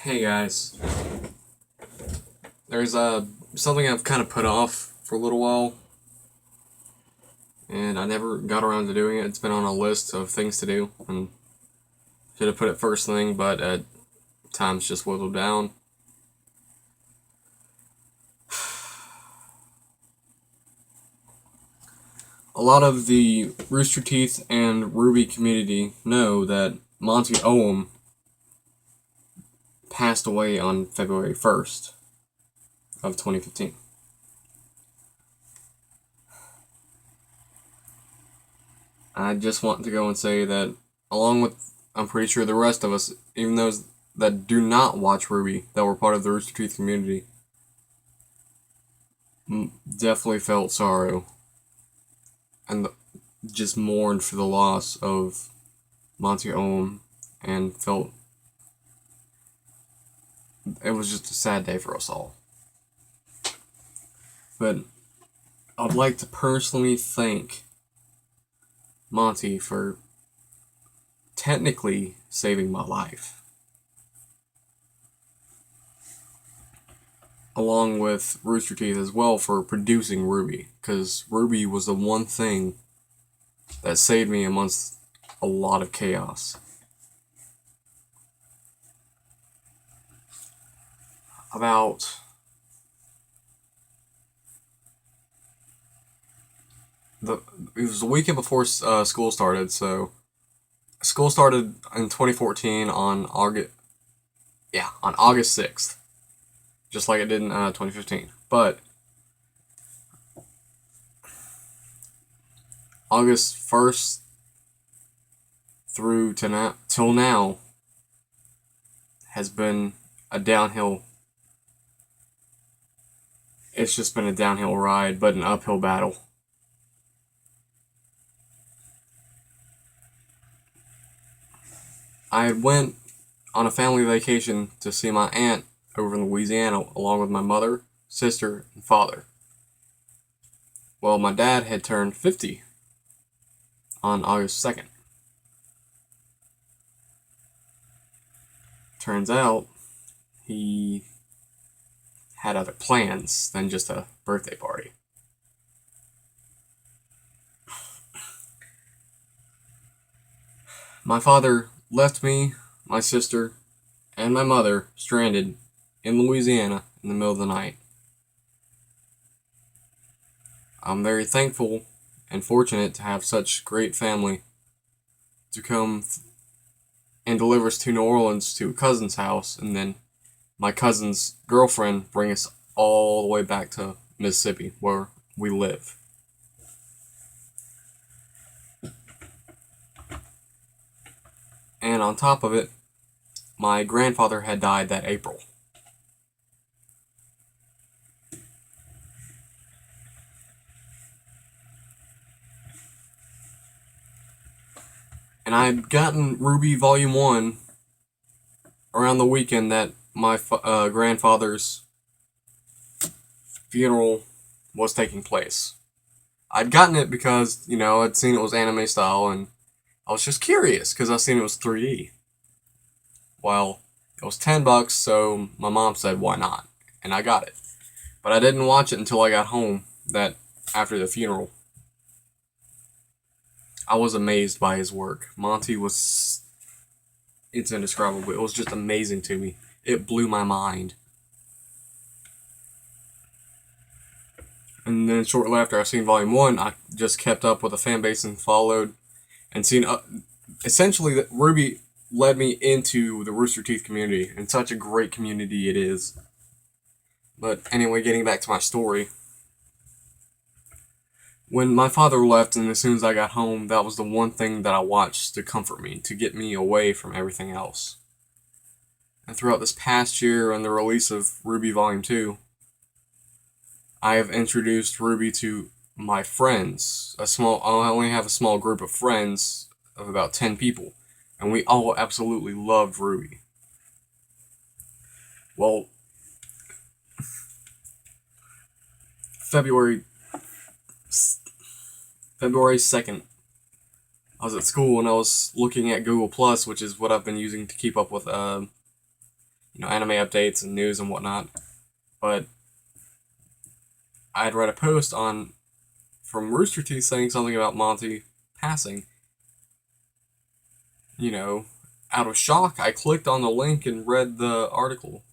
Hey guys, there's something I've kind of put off for a little while, and I never got around to doing it. It's been on a list of things to do, and should have put it first thing, but at times just whittled down. A lot of the Rooster Teeth and Ruby community know that Monty Oum passed away on February 1st of 2015. I just want to go and say that, along with, I'm pretty sure the rest of us, even those that do not watch Ruby, that were part of the Rooster Teeth community, definitely felt sorrow and just mourned for the loss of Monty Oum, and felt it was just a sad day for us all. But I'd like to personally thank Monty for technically saving my life, along with Rooster Teeth as well for producing Ruby, because Ruby was the one thing that saved me amongst a lot of chaos. About it was the weekend before school started, so school started in 2014 on August 6th, just like it did in 2015. But August 1st through to till now has been a downhill. It's just been a downhill ride, but an uphill battle. I went on a family vacation to see my aunt over in Louisiana, along with my mother, sister, and father. Well, my dad had turned 50 on August 2nd. Turns out he had other plans than just a birthday party. My father left me, my sister, and my mother stranded in Louisiana in the middle of the night. I'm very thankful and fortunate to have such great family to come and deliver us to New Orleans to a cousin's house, and then my cousin's girlfriend bring us all the way back to Mississippi, where we live. And on top of it, my grandfather had died that April. And I had gotten Ruby Volume 1 around the weekend that my grandfather's funeral was taking place. I'd gotten it because, I'd seen it was anime style, and I was just curious because I seen it was 3D. Well, it was $10, so my mom said, why not? And I got it. But I didn't watch it until I got home after the funeral. I was amazed by his work. It's indescribable. It was just amazing to me. It blew my mind. And then shortly after I seen Volume 1, I just kept up with the fan base and followed and seen, essentially, that Ruby led me into the Rooster Teeth community, and such a great community it is. But anyway, getting back to my story. When my father left, and as soon as I got home, that was the one thing that I watched to comfort me, to get me away from everything else. And throughout this past year and the release of Ruby Volume 2, I have introduced Ruby to my friends. I only have a small group of friends of about 10 people, and we all absolutely loved Ruby. Well, February 2nd, I was at school and I was looking at Google Plus, which is what I've been using to keep up with anime updates and news and whatnot. But I had read a post from RoosterTeeth saying something about Monty passing. Out of shock, I clicked on the link and read the article.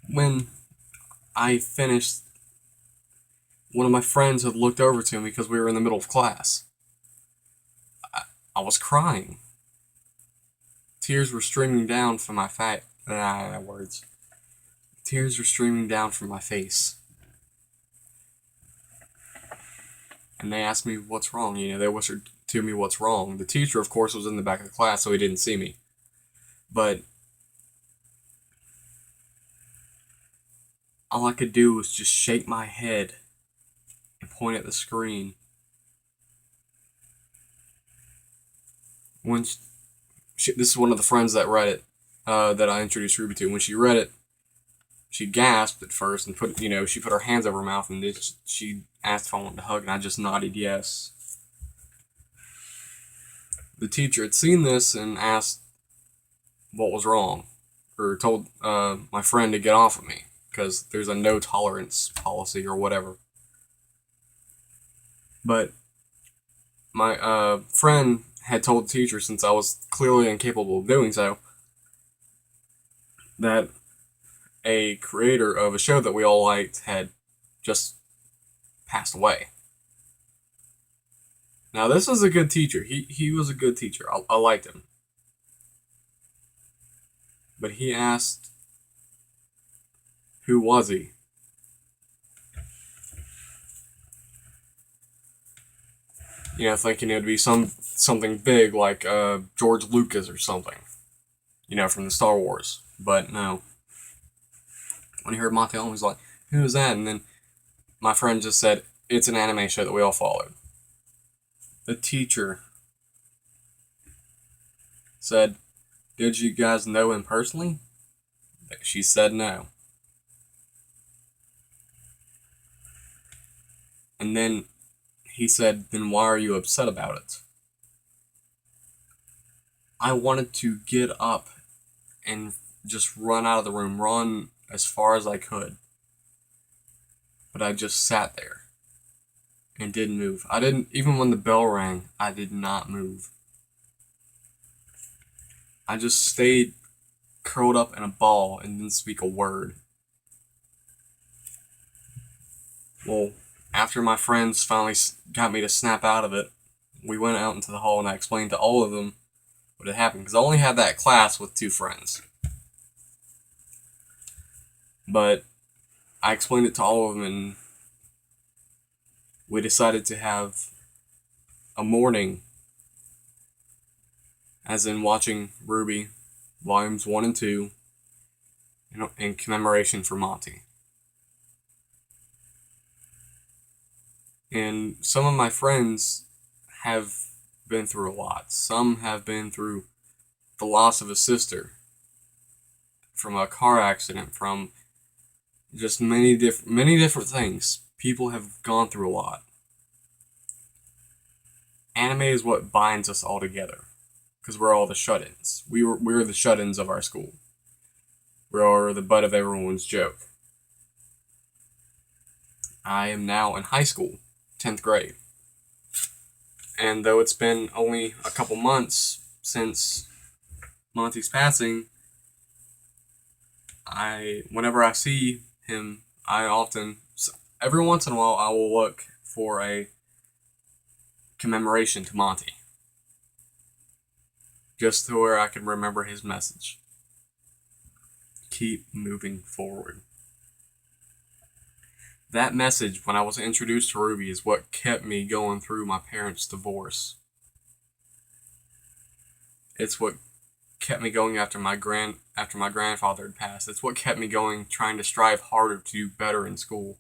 When I finished, one of my friends had looked over to me because we were in the middle of class. I was crying. Tears were streaming down from my words. Tears were streaming down from my face. And they asked me what's wrong. They whispered to me what's wrong. The teacher, of course, was in the back of the class, so he didn't see me. But all I could do was just shake my head and point at the screen. This is one of the friends that read it, that I introduced Ruby to. When she read it, she gasped at first and she put her hands over her mouth and she asked if I wanted to hug, and I just nodded yes. The teacher had seen this and asked what was wrong, or told my friend to get off of me because there's a no tolerance policy or whatever. But my friend had told the teacher, since I was clearly incapable of doing so, that a creator of a show that we all liked had just passed away. Now, this was a good teacher. He was a good teacher. I liked him. But he asked, who was he? Thinking it would be something big like George Lucas or something, from the Star Wars. But no. When he heard Monty Oum, he was like, who is that? And then my friend just said, it's an anime show that we all followed. The teacher said, did you guys know him personally? She said no. And then he said, then why are you upset about it? I wanted to get up and just run out of the room, run as far as I could. But I just sat there and didn't move. Even when the bell rang, I did not move. I just stayed curled up in a ball and didn't speak a word. Well, after my friends finally got me to snap out of it, we went out into the hall and I explained to all of them what had happened, because I only had that class with 2 friends. But I explained it to all of them, and we decided to have a morning, as in watching Ruby, volumes 1 and 2, in commemoration for Monty. And some of my friends have been through a lot. Some have been through the loss of a sister, from a car accident, from just many different things. People have gone through a lot. Anime is what binds us all together, because we're all the shut-ins. We're the shut-ins of our school. We're the butt of everyone's joke. I am now in high school, 10th grade. And though it's been only a couple months since Monty's passing, whenever I see him, every once in a while, I will look for a commemoration to Monty, just to where I can remember his message. Keep moving forward. That message, when I was introduced to Ruby, is what kept me going through my parents' divorce. It's what kept me going after my grandfather had passed. It's what kept me going, trying to strive harder to do better in school.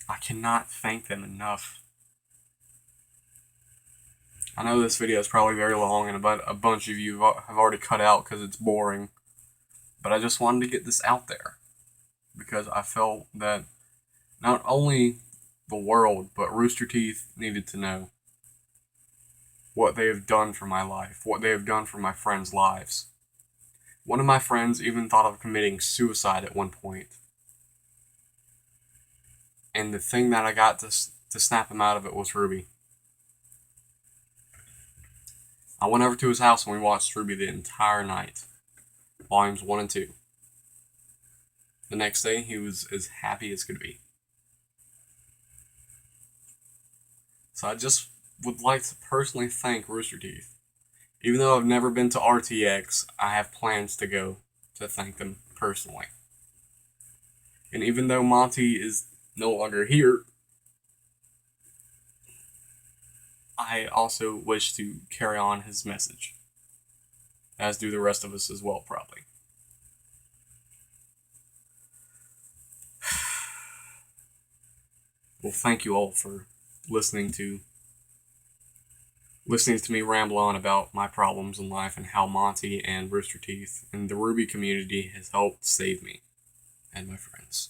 I cannot thank them enough. I know this video is probably very long, and a bunch of you have already cut out because it's boring, but I just wanted to get this out there. because I felt that not only the world, but Rooster Teeth needed to know what they have done for my life, what they have done for my friends' lives. One of my friends even thought of committing suicide at one point. And the thing that I got to snap him out of it was Ruby. I went over to his house and we watched Ruby the entire night. Volumes 1 and 2. The next day, he was as happy as could be. So I just would like to personally thank Rooster Teeth. Even though I've never been to RTX, I have plans to go to thank them personally. And even though Monty is no longer here, I also wish to carry on his message. As do the rest of us as well, probably. Well, thank you all for listening to me ramble on about my problems in life and how Monty and Rooster Teeth and the Ruby community has helped save me and my friends.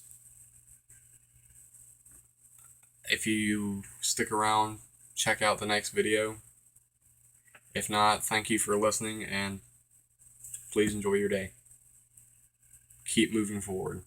If you stick around, check out the next video. If not, thank you for listening and please enjoy your day. Keep moving forward.